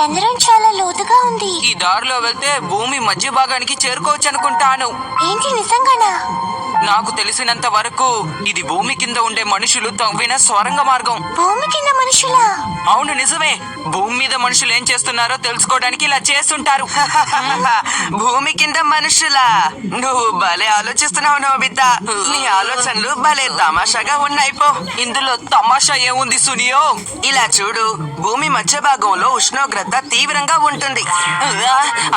రంధ్రం చాలా లోతుగా ఉంది. ఈ దారిలో వెళ్తే భూమి మధ్య భాగానికి చేరుకోవచ్చు అనుకుంటాను. ఏంటి నిజంగానా? నాకు తెలిసినంత వరకు ఇది భూమి కింద ఉండే మనుషులు తవ్విన సొరంగ మార్గం. భూమి కింద మనుషులా? అవును నిజమే. భూమి మీద మనుషులు ఏం చేస్తున్నారో తెలుసుకోవడానికి ఇలా చేస్తుంటారు. భూమి కింద మనుషులా? నువ్వు భలే ఆలోచిస్తున్నావు నోబితా. నీ ఆలోచనలు భలే తమాషాగా ఉన్నాయి పో. ఇందులో తమాషా ఏముంది సునియో? ఇలా చూడు, భూమి మధ్య భాగంలో ఉష్ణోగ్రత తీవ్రంగా ఉంటుంది.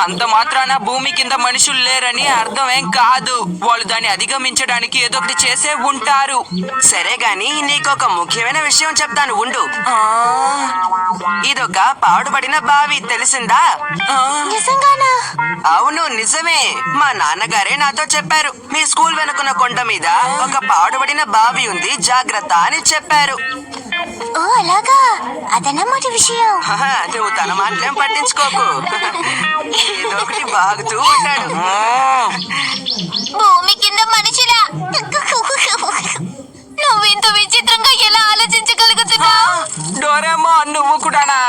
అంత మాత్రాన భూమి కింద మనుషులు లేరని అర్థమేం కాదు. వాళ్ళు దాన్ని అధిగమించడానికి ఏదో ఒకటి చేసే ఉంటారు. సరే గాని నీకొక ముఖ్యమైన విషయం చెప్తాను ఉండు. ఇదొక పాడుబడిన బావి, తెలిసిందా? నిజంగానా? అవును నిజమే. మా నాన్నగారే నాతో చెప్పారు. మీ స్కూల్ వెనుకున్న కొండ మీద ఒక పాడుబడిన బావి ఉంది, జాగ్రత్త అని చెప్పారు. ఓ అలాగా, అదన్నమాట విషయం. నువ్వు తన మాటలేం పట్టించుకోకు. ఏదో ఒకటి బాగుతూ ఉంటాడు. భూమి కింద మనుషులా? నువ్వింత విచిత్రంగా ఎలా ఆలోచించగలుగుతున్నావు? డోరేమోన్, నువ్వు కూడానా?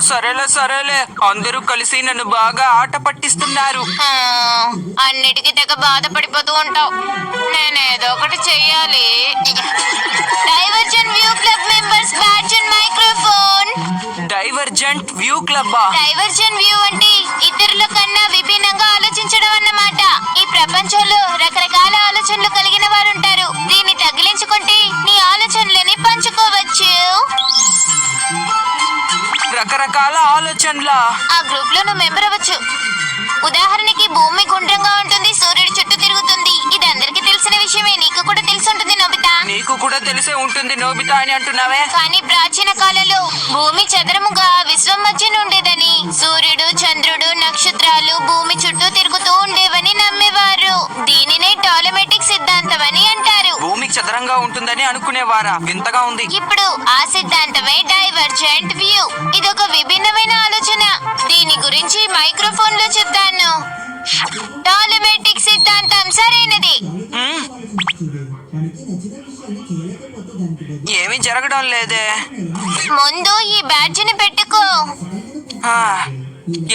సరేలే సరేలే, అందరూ కలిసి నన్ను బాగా ఆట పట్టిస్తున్నారు. అన్నిటికీ తెగ బాధపడిపోతూ ఉంటావు. నేనేదో ఒకటి చెయ్యాలి. Divergent view club members badge and microphone. Divergent view club? Divergent view అంటే ఇతరుల కన్నా విభిన్నంగా ఆలోచించడం అన్నమాట. ఈ ప్రపంచంలో రకరకాల ఆలోచనలు కలిగిన వారు ఉంటారు. దీన్ని తగిలించుకుంటే నీ ఆలోచనలని పంచుకోవచ్చు. రకరకాల ఆలోచనలా? ఆ గ్రూప్ లో నువ్వు మెంబర్ అవ్వచ్చు. ఉదాహరణకి భూమి గుండ్రంగా ఉంటుంది, సూర్యుడు చుట్టూ తిరుగుతుంది. ఇది అందరికీ తెలిసిన విషయమే. నీకు కూడా తెలిసి ఉంటుంది నోబితా. నీకు కూడా తెలిసే ఉంటుంది నోబితా అని అంటున్నావే. కానీ ప్రాచీన కాలంలో భూమి చదరముగా విశ్వం మధ్యన ఉండేదని, సూర్యుడు, చంద్రుడు, నక్షత్రాలు భూమి చుట్టూ తిరుగుతూ ఉండేవని నమ్మేవారు. దీనినే టాలమెటిక్ సిద్ధాంతం అని అంటారు. భూమి చదరంగా ఉంటుందని అనుకునేవారా? వింతగా ఉంది. ఇప్పుడు ఆ సిద్ధాంతమే డైవర్జెంట్ వ్యూ. ఇదొక విభిన్నమైన ఆలోచన. దీని గురించి మైక్రోఫోన్ లో చెప్తాను. టాలమెటిక్ సిద్ధాంతం సరైనది. ఏమీ జరగడం లేదే. ముందు ఈ బ్యాడ్జిని పెట్టుకో.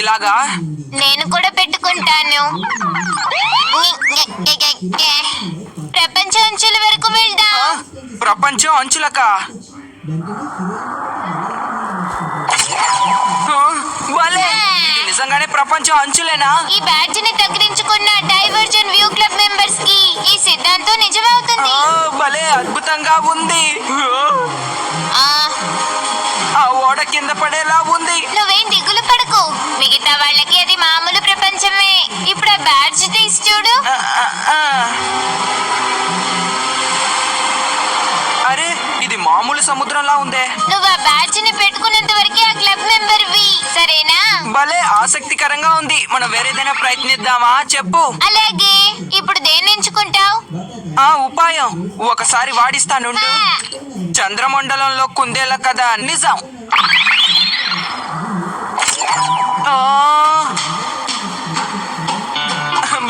ఇలాగా? నేను కూడా పెట్టుకుంటాను. ప్రపంచ అంచుల వరకు వెళ్దాం. ప్రపంచం అంచులకా? ఇది నిజంగానే ప్రపంచం అంచులేనా? ఈ బ్యాడ్జిని తగిలించుకున్న డైవర్జెంట్ వ్యూ క్లబ్ మెంబర్స్ కి ఈ సిద్ధాంతం నిజమవుతుంది. భలే అద్భుతంగా ఉంది. ఆ ఓడ కింద పడేలా ఉంది. నువ్వేం దిగులు పడకు, మిగతా వాళ్ళకి అది మామూలు ప్రపంచమే. ఇప్పుడు ఆ బ్యాడ్జ్ తీసి చూడు. అరే, ఇది మామూలు సముద్రంలా ఉందే. నువ్వు ఆ బ్యాడ్జిని పెట్టుకునేంత వరకు ఆ క్లబ్ మెంబర్ వి, సరేనా? భలే ఆసక్తికరంగా ఉంది. మనం వేరేదైనా ప్రయత్నిద్దామా? చెప్పు. అలాగే, ఇప్పుడు దేన్ని ఎంచుకుంటావు? ఉపాయం ఒకసారి వాడిస్తానుండు. చంద్రమండలంలో కుందేల కదా నిజం.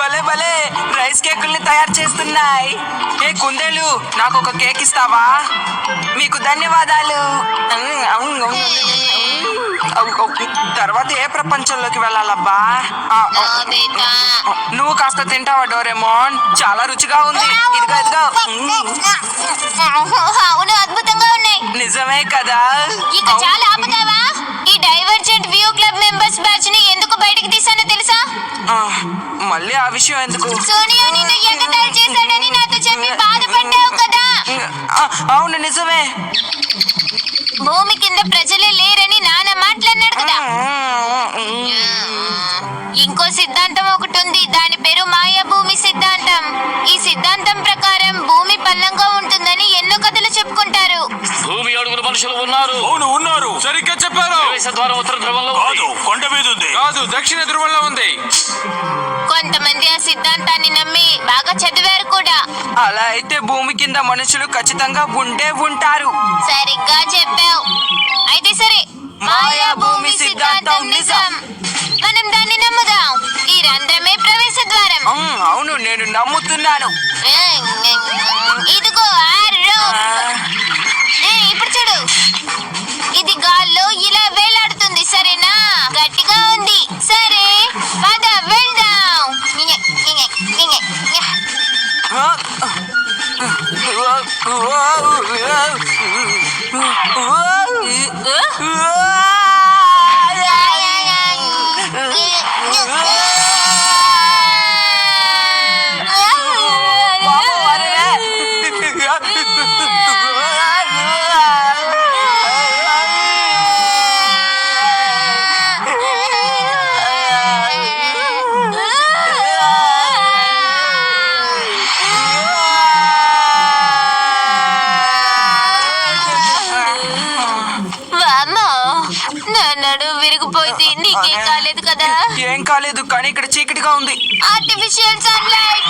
భలే భలే రైస్ కేకుల్ని తయారు చేస్తున్నాయి. ఏ కుందేలు, నాకు ఒక కేక్ ఇస్తావా? మీకు ధన్యవాదాలు. తర్వాత ఏ ప్రపంచంలోకి వెళ్ళాలబ్బా? నువ్వు కాస్త తింటావా డోరేమోన్? చాలా రుచిగా ఉంది. ఇదిగో ఇదిగో. అవును, అద్భుతంగా ఉన్నాయి. నిజమే కదా? ఇక చాలా ఆపుతావా? ఈ divergent view club members batch ని ఎందుకు బయటికి తీసానో తెలుసా? మళ్ళీ ఆ విషయం ఎందుకు? సోనియా నిన్ను ఎగతాళి చేశాడని నాతో చెప్పి బాధపడ్డావు కదా? అవును నిజమే. భూమి కింద ప్రజలే లేరని నాన్న మాట్లాడినాడు కదా. ఇంకో సిద్ధాంతం ఒకటి ఉంది. దాని పేరు మాయా భూమి సిద్ధాంతం. ఈ సిద్ధాంతం ప్రకారం భూమి పల్లంగా ఉంటుందని ఎన్నో కథలు చెప్పుకుంటారు. భూమి అడుగున మనుషులు ఉన్నారు. అవును ఉన్నారు, సరిగ్గా చెప్పారు. ప్రవేశ ద్వారం ఉత్తర ధ్రువంలో కాదు, కొండ మీద ఉంది. కాదు, దక్షిణ ధ్రువంలో ఉంది. కొంతమంది ఆ సిద్ధాంతాన్ని నమ్మి బాగా చదివారు కూడా. అలా అయితే భూమి కింద మనుషులు ఖచ్చితంగా ఉండే ఉంటారు. సరిగ్గా చెప్పావు. అయితే సరే, మాయా భూమి సిద్ధాంతం నిజం. మనం దాన్ని నమ్ముదాం. ఈ రంధ్రమే ప్రవేశ ద్వారం. అవును, నేను నమ్ముతున్నాను. ఇదిగో ఆరో. ఇప్పుడు చూడు, ఇది గాల్లో ఇలా నడు విరిగిపోయింది. నీకేం కాలేదు కదా? ఏం కాలేదు, కానీ ఇక్కడ చీకటిగా ఉంది. Artificial sunlight.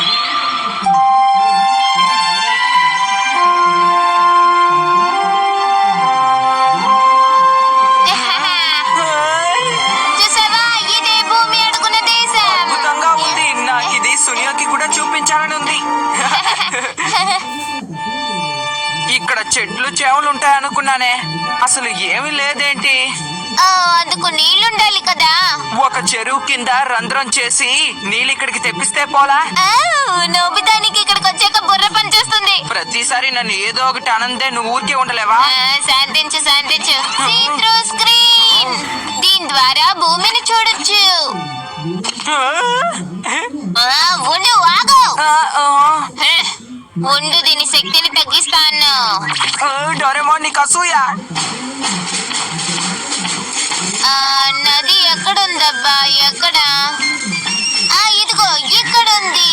చూసావా, ఇదే భూమి అడుగున దేశం. అద్భుతంగా ఉంది. నాకు ఇది సునియోకి కూడా చూపించాలని ఉంది. ఇక్కడ చెట్లు చేవలు ఉంటాయనుకున్నానే, అసలు ఏమీ లేదేంటి? అందుకు నీళ్లుండాలి కదా. ఒక చెరువు కింద రంధ్రం చేసి నీళ్ళు ఇక్కడికి తెప్పిస్తే పోలా? నోబితానికి ఇక్కడికి వచ్చాక బుర్ర పని చేస్తుంది. ప్రతిసారి నన్ను ఏదో ఒకటి అనందే నువ్వు ఊరికే ఉండలేవా? శాంతించు శాంతించు. సీ త్రూ స్క్రీన్, దీని ద్వారా భూమిని చూడొచ్చు. ఉండు, ఆగు. ఉండు, దీని శక్తిని తగ్గిస్తాను. డోరేమోన్, నీకు అసూయ? నది ఎక్కడుందబ్బా? ఎక్కడ? ఇదిగో ఇక్కడుంది.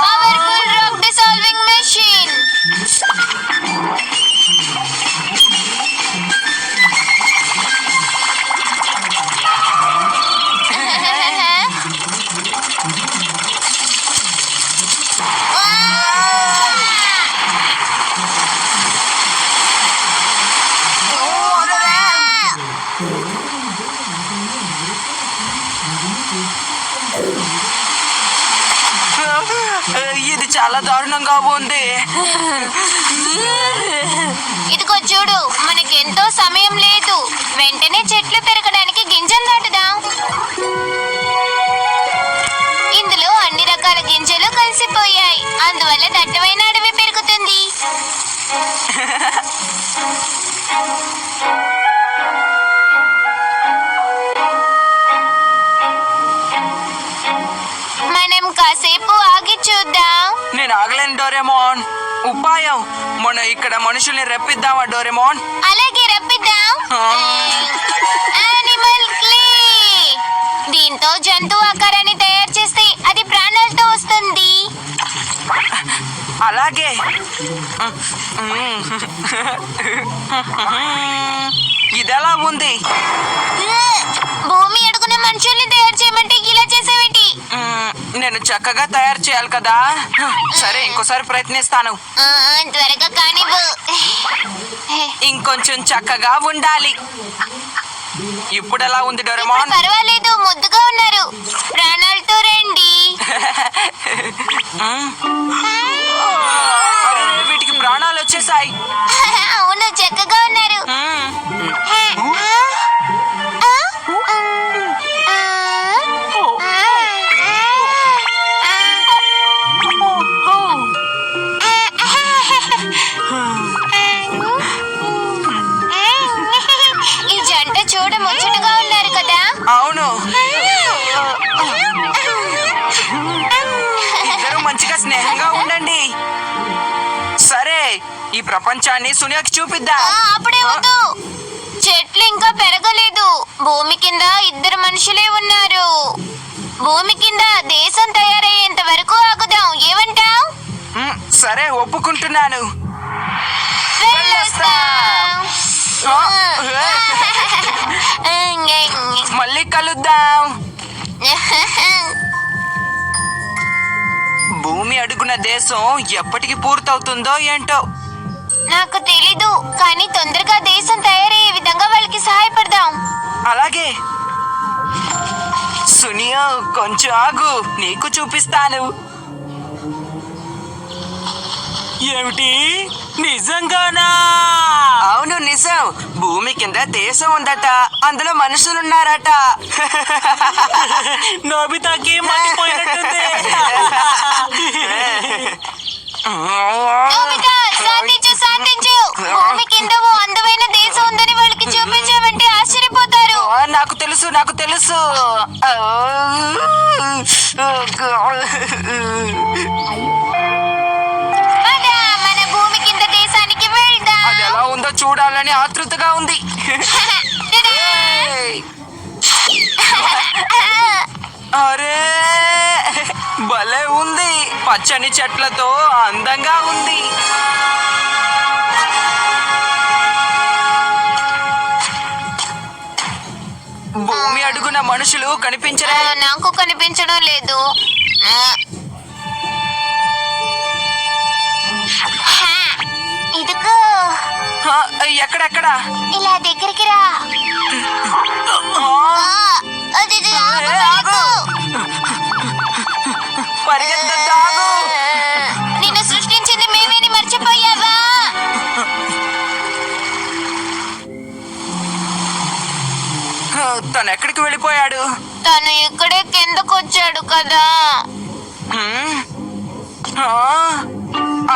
Powerful rock dissolving machine. ఇది చాలా దారుణంగా ఉంది. ఇదిగో చూడు, మనకెంతో సమయం లేదు. వెంటనే చెట్లు పెరగడానికి గింజలు నాటుదాం. ఇందులో అన్ని రకాల గింజలు కలిసిపోయాయి, అందువల్ల దట్టమైన అడవి పెరుగుతుంది. మనం కాసేపు ఆగి చూద్దాం. నేను ఆగలేను డోరేమోన్. ఉపాయం, మనం ఇక్కడ మనుషుల్ని రప్పిద్దామా డోరేమోన్? అలాగే రప్పిద్దాం. Animal clay. దీంతో జంతువు ఆకారాన్ని తయారు చేస్తే అది ప్రాణాలతో వస్తుంది. అలాగే. ఇదెలా ఉంది? భూమి అడుగున మనుషుల్ని తయారు చేయమంటే ఇలా చేసావేంటి? నేను చక్కగా తయారు చేయాలి కదా. సరే, ఇంకోసారి ప్రయత్నిస్తాను. త్వరగా కానివ్వు. ఇంకొంచెం చక్కగా ఉండాలి. ఇప్పుడు ఎలా ఉంది డోరేమోన్? పర్వాలేదు, ముద్దుగా ఉన్నారు. ప్రాణాలతో రండి. అరే, వీటికి ప్రాణాలు వచ్చేసాయి. అవును, చక్కగా ఉన్నారు. ఈ జంట చూడ ముచ్చటగా ఉన్నారు కదా. అవును, ఇద్దరు మంచిగా స్నేహంగా ఉండండి. సరే, ఈ ప్రపంచాన్ని సునియాకి చూపిద్దాం. అప్పుడే వద్దు, చెట్లు ఇంకా పెరగలేదు. భూమి కింద ఇద్దరు మనుషులే ఉన్నారు. భూమి కింద దేశం తయారయ్యేంత వరకు ఆగుదాం. ఏమంటావ్? సరే, ఒప్పుకుంటున్నాను. మళ్ళీ కలుద్దాం. భూమి అడుగున దేశం ఎప్పటికి పూర్తవుతుందో ఏంటో. నాకు తెలీదు, కానీ తొందరగా దేశం తయారయ్యే విధంగా వాళ్ళకి సహాయపడదాం. అలాగే. సునియో, కొంచెం ఆగు, నీకు చూపిస్తాను. ఏమిటి, నిజంగానా? అవును, నిజం. భూమి కింద దేశం ఉందట, అందులో మనుషులున్నారట. నోబితాకి మర్చిపోయినట్టుంది. నోబితా, శాంతించు శాంతించు. భూమి కింద ఓ అందమైన దేశం ఉందని వాళ్ళకి చూపించామంటే ఆశ్చర్యపోతారు. నాకు తెలుసు, నాకు తెలుసు. మన భూమి కింద దేశానికి వెళ్దాం. అది ఎలా ఉందో చూడాలని ఆతృతగా ఉంది. అరే, భలే ఉంది. పచ్చని చెట్లతో అందంగా ఉంది. వస్తున్న మనుషులు కనిపించరా? నాకు కనిపించడం లేదు. ఇదిగో ఎక్కడెక్కడ? ఇలా దగ్గరికి రా. అది ఆగు. పరిగెత్తొద్దు. నిన్ను సృష్టించింది మేమేని మర్చిపోయావా? తను ఎక్కడికి వెళ్ళిపోయాడు? తను ఇక్కడే కిందకొచ్చాడు కదా.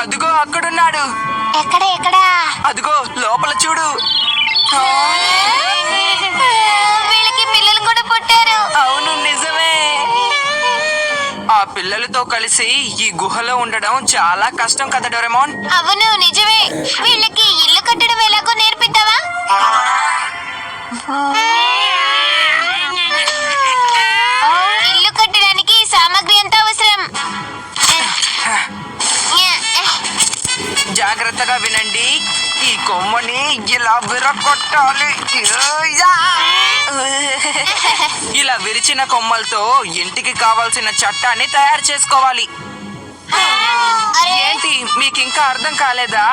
అదిగో అక్కడున్నాడు. ఎక్కడా? అదిగో లోపల చూడు. వీళ్ళకి పిల్లలు కూడా పుట్టారు. అవును, నిజమే. ఆ పిల్లలతో కలిసి ఈ గుహలో ఉండడం చాలా కష్టం కదా డోరేమోన్? అవును, నిజమే. వీళ్ళకి ఇల్లు కట్టడం ఎలాగో నేర్పిద్దావా? ఇల్లు కట్టడానికి సామాగ్రి ఎంత అవసరం? జాగ్రత్తగా వినండి. ఈ కొమ్మని ఇలా విరగొట్టాలి. ఇలా విరిచిన కొమ్మలతో ఇంటికి కావాల్సిన చట్టాన్ని తయారు చేసుకోవాలి. ఏంటి, మీకు ఇంకా అర్థం కాలేదా?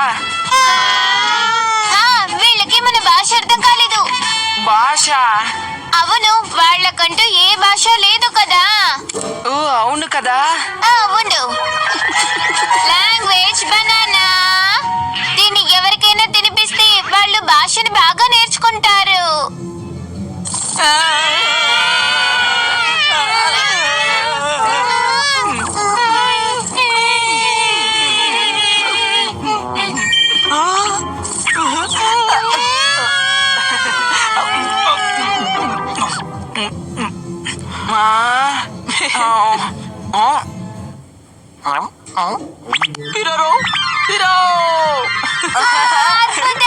వీళ్ళకి మన భాష అర్థం కాలేదు. భాష? అవును, వాళ్ళకంటూ ఏ భాష లేదు కదా. ఓ అవును కదా. అవును. Language banana. దీన్ని ఎవరికైనా తినిపిస్తే వాళ్ళు భాషని బాగా నేర్చుకుంటారు. అద్భుతం.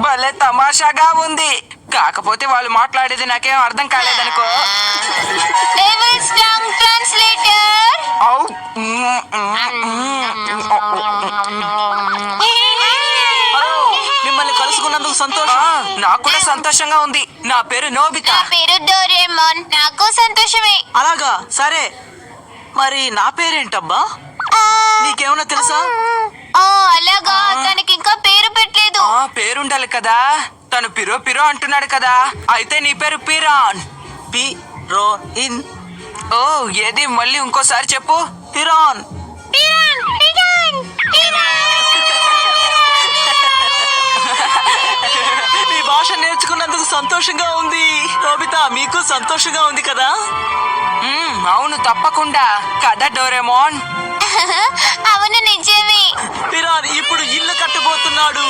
భలే తమాషాగా ఉంది. కాకపోతే వాళ్ళు మాట్లాడేది నాకేం అర్థం కాలేదనుకో. Devils tongue translator. మిమ్మల్ని కలుసుకున్నందుకు సంతోషం. నాకు కూడా సంతోషంగా ఉంది. నా పేరు నోబితా. నా పేరు డోరేమోన్. నాకు సంతోషమే. అలాగా, సరే. మరి నా పేరేంటబ్బా? నీకేమన్నా తెలుసా? అలాగా, తనకి ఇంకా పేరు పెట్టలేదు. పేరుండాలి కదా. తను పిరో పిరో అంటున్నాడు కదా. అయితే నీ పేరు పిరాన్. పిరోన్. ఓ ఏది, మళ్ళీ ఇంకోసారి చెప్పు. పిరాన్. మీ భాష నేర్చుకున్నందుకు సంతోషంగా ఉంది. నోబితా, మీకు సంతోషంగా ఉంది కదా? అవును, తప్పకుండా కదా డోరేమోన్. అవును, నిజమే. పిరాన్ ఇప్పుడు ఇల్లు కట్టబోతున్నాడు.